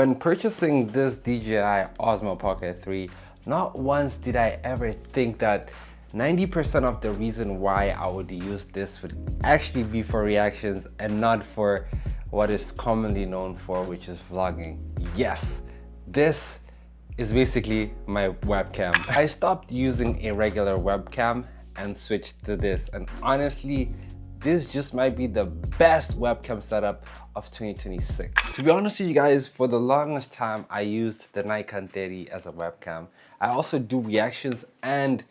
When purchasing this DJI Osmo Pocket 3, not once did I ever think that 90% of the reason why I would use this would actually be for reactions and not for what is commonly known for, which is vlogging. Yes, this is basically my webcam. I stopped using a regular webcam and switched to this, and honestly, this just might be the best webcam setup of 2026. To be honest with you guys, for the longest time, I used the Nikon 30 as a webcam. I also do reactions, and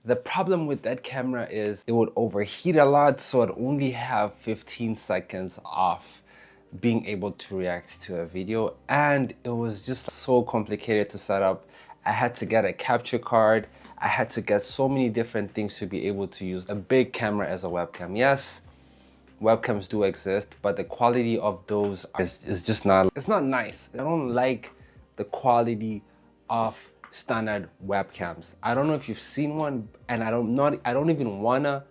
the problem with that camera is it would overheat a lot, so I'd only have 15 seconds off being able to react to a video, and it was just so complicated to set up. I had to get a capture card. I had to get so many different things to be able to use a big camera as a webcam. Yes, webcams do exist, but the quality of those is just not, it's not nice. I don't like the quality of standard webcams. I don't know if you've seen one, and I don't even wanna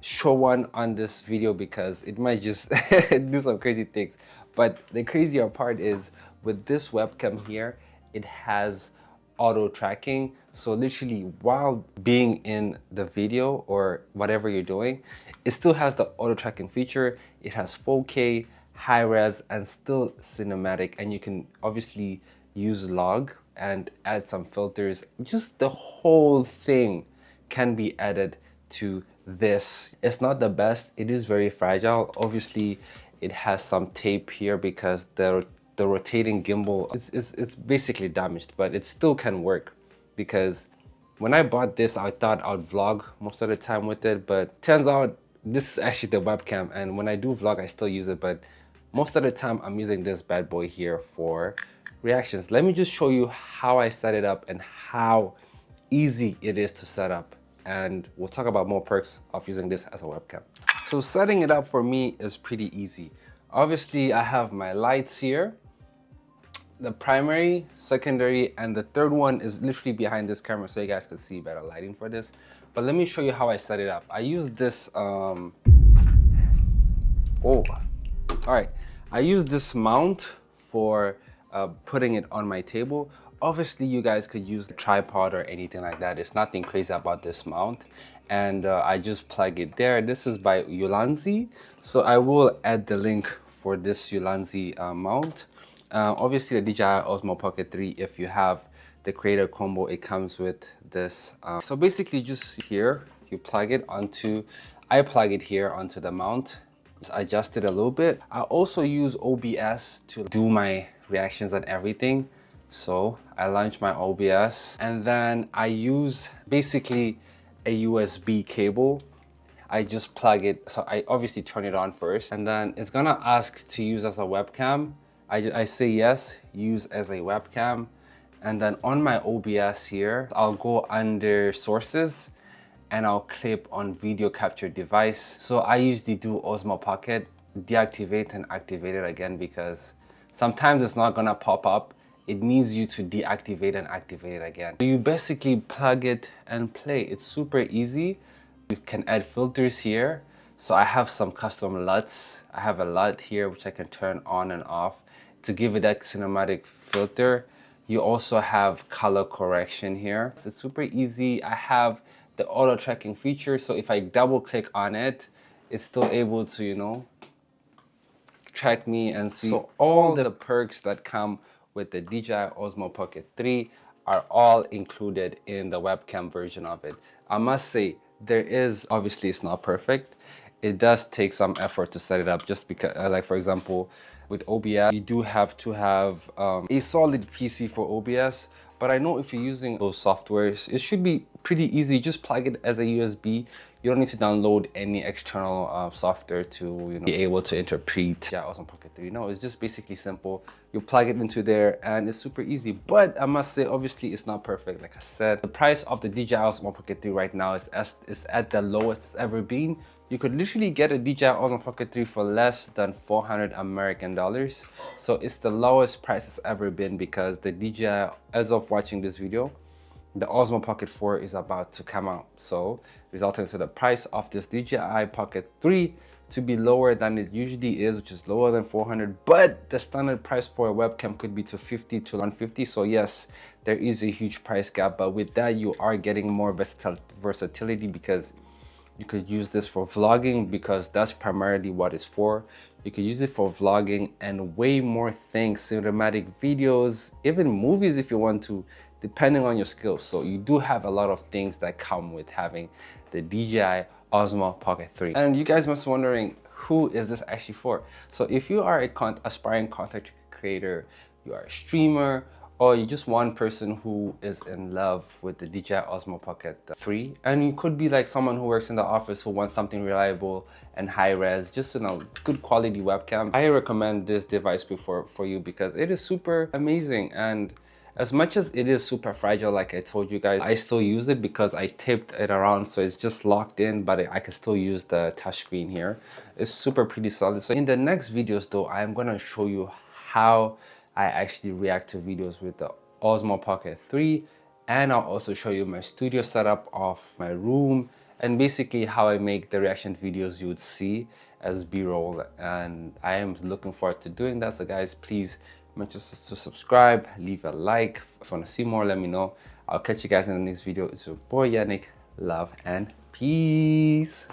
show one on this video because it might just do some crazy things. But the crazier part is with this webcam here, it has auto tracking. So literally while being in the video or whatever you're doing, it still has the auto tracking feature. It has 4K, high res, and still cinematic. And you can obviously use log and add some filters. Just the whole thing can be added to this. It's not the best. It is very fragile. Obviously, it has some tape here because the rotating gimbal it's basically damaged, but it still can work. Because when I bought this, I thought I'd vlog most of the time with it, but turns out this is actually the webcam, and when I do vlog, I still use it, but most of the time I'm using this bad boy here for reactions. Let me just show you how I set it up and how easy it is to set up, and we'll talk about more perks of using this as a webcam. So setting it up for me is pretty easy. Obviously, I have my lights here. The primary, secondary, and the third one is literally behind this camera so you guys can see better lighting for this. But let me show you how I set it up. I use this, I use this mount for putting it on my table. Obviously, you guys could use a tripod or anything like that. It's nothing crazy about this mount. And I just plug it there. This is by Ulanzi. So I will add the link for this Ulanzi mount. Obviously, the DJI Osmo Pocket 3, if you have the creator combo, it comes with this. So basically, just here, you plug it onto, I plug it here onto the mount. Just adjust it a little bit. I also use OBS to do my reactions and everything. So I launch my OBS, and then I use basically a USB cable. I just plug it, so I obviously turn it on first, and then it's gonna ask to use as a webcam. I say yes, use as a webcam, and then on my OBS here, I'll go under sources and I'll clip on video capture device. So I usually do Osmo Pocket, deactivate and activate it again because sometimes it's not gonna pop up. It needs you to deactivate and activate it again. So you basically plug it and play. It's super easy. You can add filters here. So I have some custom LUTs. I have a LUT here which I can turn on and off to give it that cinematic filter. You also have color correction here. It's super easy. I have the auto tracking feature. So if I double click on it, it's still able to, you know, track me and see. So all the perks that come with the DJI Osmo Pocket 3 are all included in the webcam version of it. I must say, there is, obviously it's not perfect. It does take some effort to set it up just because, like for example, with OBS, you do have to have a solid PC for OBS. But I know if you're using those softwares, it should be pretty easy. Just plug it as a USB. You don't need to download any external software to be able to interpret. Yeah, Osmo Pocket 3. No, it's just basically simple. You plug it into there and it's super easy. But I must say, obviously, it's not perfect. Like I said, the price of the DJI Osmo Pocket 3 right now is at the lowest it's ever been. You could literally get a DJI Osmo Pocket 3 for less than 400 American dollars. So it's the lowest price it's ever been because the DJI, as of watching this video, the Osmo Pocket 4 is about to come out. So resulting to the price of this DJI Pocket 3 to be lower than it usually is, which is lower than 400, but the standard price for a webcam could be 250 to 150. So yes, there is a huge price gap, but with that you are getting more versatility, because you could use this for vlogging, because that's primarily what it's for. You could use it for vlogging and way more things, cinematic videos, even movies if you want to, depending on your skills. So you do have a lot of things that come with having the DJI Osmo Pocket 3. And you guys must be wondering, who is this actually for? So if you are a aspiring content creator, you are a streamer, or you're just one person who is in love with the DJI Osmo Pocket 3, and you could be like someone who works in the office who wants something reliable and high res, just good quality webcam, I recommend this device for you, because it is super amazing. And as much as it is super fragile, like I told you guys, I still use it because I taped it around, so it's just locked in, but I can still use the touchscreen here. It's super pretty solid. So in the next videos though, I'm gonna show you how I actually react to videos with the Osmo Pocket 3, and I'll also show you my studio setup of my room, and basically how I make the reaction videos you would see as B-roll. And I am looking forward to doing that. So guys, please make sure to subscribe, leave a like. If you want to see more, let me know. I'll catch you guys in the next video. It's your boy Yannick. Love and peace.